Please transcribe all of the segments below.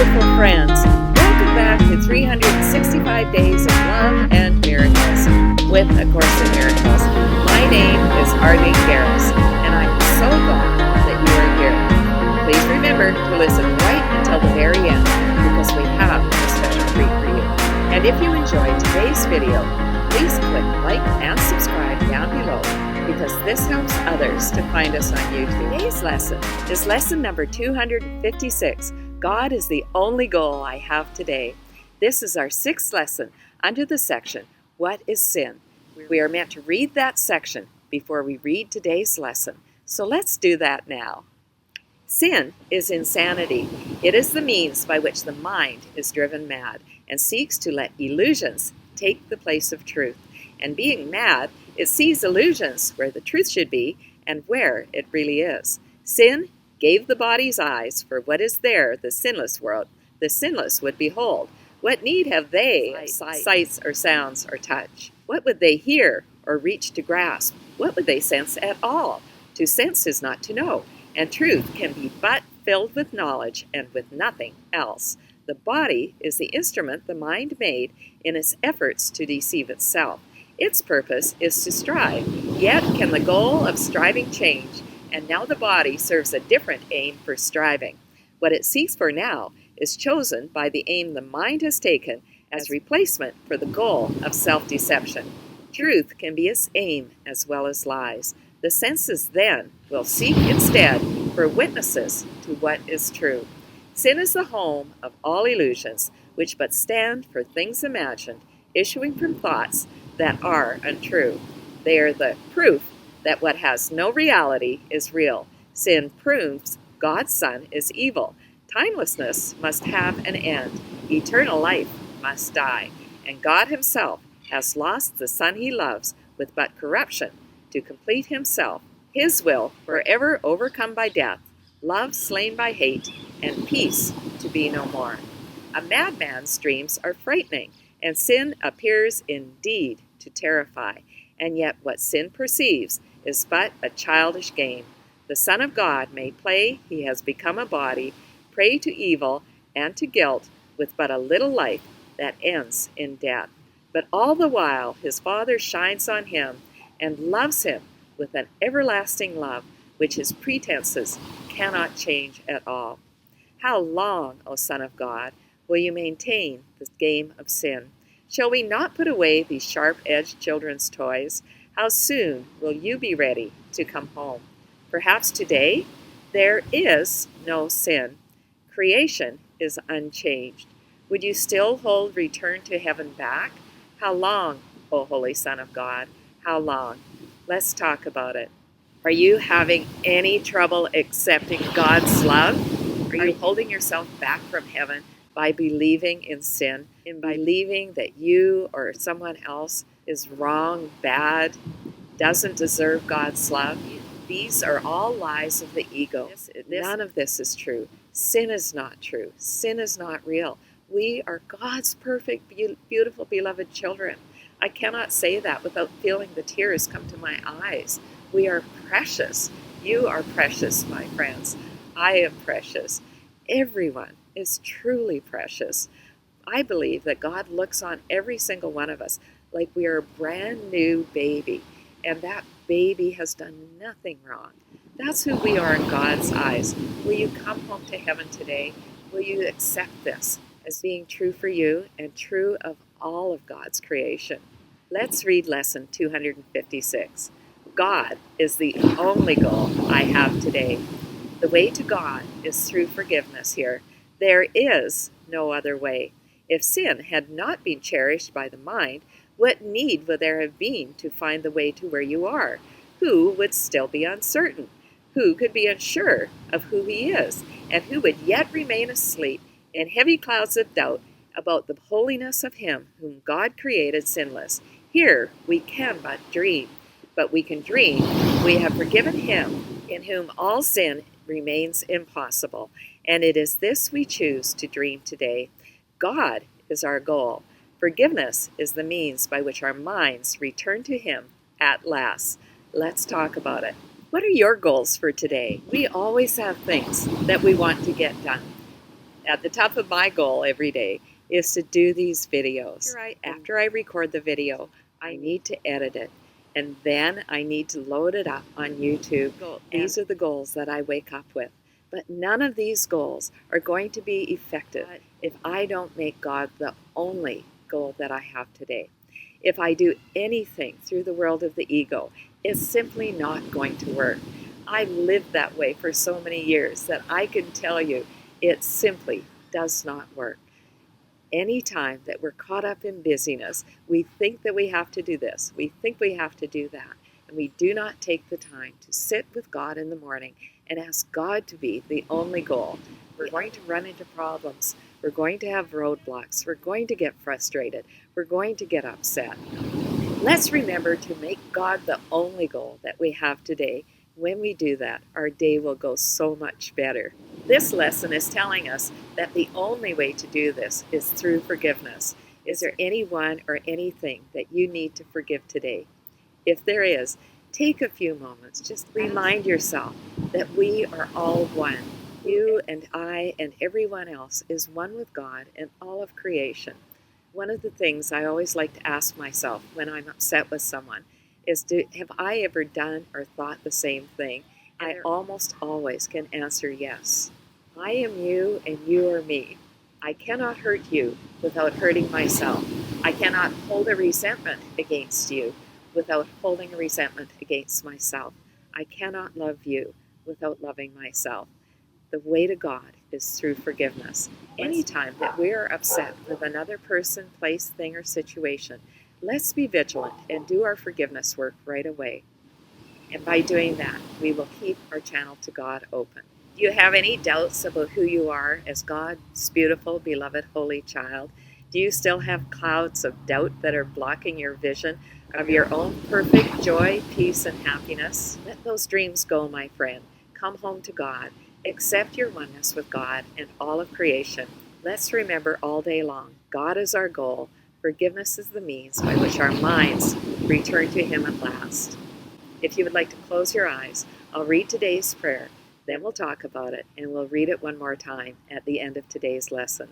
beautiful friends. Welcome back to 365 Days of Love and Miracles with A Course in Miracles. My name is Arlene Geres, and I'm so glad that you are here. Please remember to listen right until the very end, because we have a special treat for you. And if you enjoyed today's video, please click like and subscribe down below, because this helps others to find us on YouTube. Today's lesson is lesson number 256. God is the only goal I have today. This is our 6th lesson under the section, What is Sin? We are meant to read that section before we read today's lesson. So let's do that now. Sin is insanity. It is the means by which the mind is driven mad and seeks to let illusions take the place of truth. And being mad, it sees illusions where the truth should be and where it really is. Sin gave the body's eyes for what is there the sinless world, the sinless would behold. What need have they of sights or sounds or touch? What would they hear or reach to grasp? What would they sense at all? To sense is not to know, and truth can be but filled with knowledge and with nothing else. The body is the instrument the mind made in its efforts to deceive itself. Its purpose is to strive, yet can the goal of striving change, and now the body serves a different aim for striving. What it seeks for now is chosen by the aim the mind has taken as replacement for the goal of self-deception. Truth can be its aim as well as lies. The senses then will seek instead for witnesses to what is true. Sin is the home of all illusions, which but stand for things imagined, issuing from thoughts that are untrue. They are the proof that what has no reality is real. Sin proves God's Son is evil. Timelessness must have an end. Eternal life must die. And God himself has lost the Son he loves with but corruption to complete himself. His will forever overcome by death, love slain by hate, and peace to be no more. A madman's dreams are frightening, and sin appears indeed to terrify. And yet what sin perceives is but a childish game. The Son of God may play he has become a body, prey to evil and to guilt with but a little life that ends in death. But all the while his Father shines on him and loves him with an everlasting love, which his pretenses cannot change at all. How long, O Son of God, will you maintain the game of sin? Shall we not put away these sharp-edged children's toys? How soon will you be ready to come home? Perhaps today there is no sin. Creation is unchanged. Would you still hold return to heaven back? How long, O Holy Son of God? How long? Let's talk about it. Are you having any trouble accepting God's love? Are you holding yourself back from heaven by believing in sin, and believing that you or someone else is wrong, bad, doesn't deserve God's love? These are all lies of the ego. None of this is true. Sin is not true. Sin is not real. We are God's perfect, beautiful, beloved children. I cannot say that without feeling the tears come to my eyes. We are precious. You are precious, my friends. I am precious. Everyone is truly precious. I believe that God looks on every single one of us like we are a brand new baby, and that baby has done nothing wrong. That's who we are in God's eyes. Will you come home to heaven today? Will you accept this as being true for you and true of all of God's creation? Let's read lesson 256. God is the only goal I have today. The way to God is through forgiveness here. There is no other way. If sin had not been cherished by the mind, what need would there have been to find the way to where you are? Who would still be uncertain? Who could be unsure of who he is? And who would yet remain asleep in heavy clouds of doubt about the holiness of him whom God created sinless? Here we can but dream. But we can dream we have forgiven him in whom all sin remains impossible. And it is this we choose to dream today. God is our goal. Forgiveness is the means by which our minds return to him at last. Let's talk about it. What are your goals for today? We always have things that we want to get done. At the top of my goal every day is to do these videos. After I record the video, I need to edit it, and then I need to load it up on YouTube. These are the goals that I wake up with. But none of these goals are going to be effective if I don't make God the only goal that I have today. If I do anything through the world of the ego, it's simply not going to work. I lived that way for so many years that I can tell you it simply does not work. Any time that we're caught up in busyness, we think that we have to do this, we think we have to do that, and we do not take the time to sit with God in the morning and ask God to be the only goal. We're going to run into problems. We're going to have roadblocks. We're going to get frustrated. We're going to get upset. Let's remember to make God the only goal that we have today. When we do that, our day will go so much better. This lesson is telling us that the only way to do this is through forgiveness. Is there anyone or anything that you need to forgive today? If there is, take a few moments. Just remind yourself that we are all one. You and I and everyone else is one with God and all of creation. One of the things I always like to ask myself when I'm upset with someone is, have I ever done or thought the same thing? I almost always can answer yes. I am you and you are me. I cannot hurt you without hurting myself. I cannot hold a resentment against you without holding a resentment against myself. I cannot love you without loving myself. The way to God is through forgiveness. Anytime that we are upset with another person, place, thing, or situation, let's be vigilant and do our forgiveness work right away. And by doing that, we will keep our channel to God open. Do you have any doubts about who you are as God's beautiful, beloved, holy child? Do you still have clouds of doubt that are blocking your vision of your own perfect joy, peace, and happiness? Let those dreams go, my friend. Come home to God. Accept your oneness with God and all of creation. Let's remember all day long, God is our goal. Forgiveness is the means by which our minds return to Him at last. If you would like to close your eyes, I'll read today's prayer. Then we'll talk about it, and we'll read it one more time at the end of today's lesson.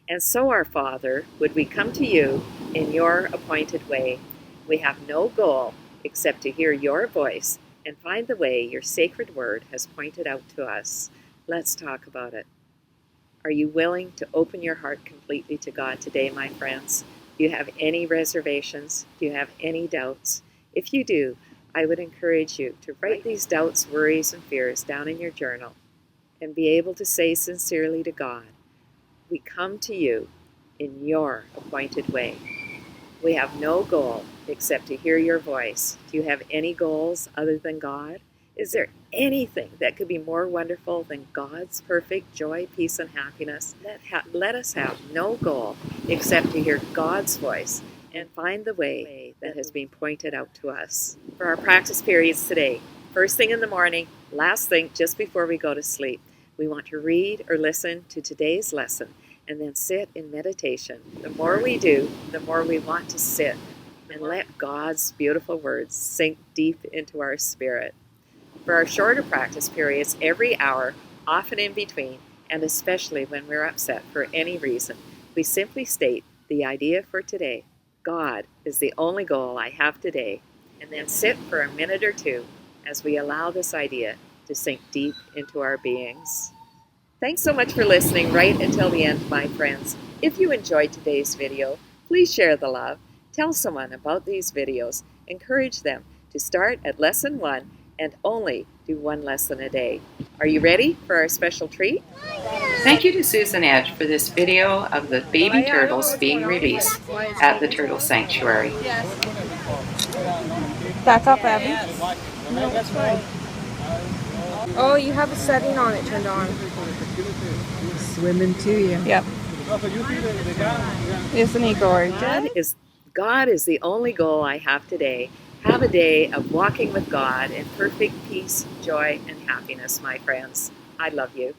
And so, our Father, would we come to you in your appointed way. We have no goal except to hear your voice and find the way your sacred word has pointed out to us. Let's talk about it. Are you willing to open your heart completely to God today, my friends? Do you have any reservations? Do you have any doubts? If you do, I would encourage you to write these doubts, worries, and fears down in your journal and be able to say sincerely to God, we come to you in your appointed way. We have no goal except to hear your voice. Do you have any goals other than God? Is there anything that could be more wonderful than God's perfect joy, peace, and happiness? Let us have no goal except to hear God's voice and find the way that has been pointed out to us. For our practice periods today, first thing in the morning, last thing just before we go to sleep, we want to read or listen to today's lesson and then sit in meditation. The more we do, the more we want to sit and let God's beautiful words sink deep into our spirit. For our shorter practice periods, every hour, often in between, and especially when we're upset for any reason, we simply state the idea for today. God is the only goal I have today, and then sit for a minute or two as we allow this idea to sink deep into our beings. Thanks so much for listening right until the end, my friends. If you enjoyed today's video, please share the love. Tell someone about these videos. Encourage them to start at lesson 1 and only do one lesson a day. Are you ready for our special treat? Thank you to Susan Edge for this video of the baby turtles being released at the Turtle Sanctuary. Back up, Abby. No, it's fine. Oh, you have a setting on it turned on. Swimming to you. Yep. Isn't he gorgeous? God is the only goal I have today. Have a day of walking with God in perfect peace, joy, and happiness, my friends. I love you.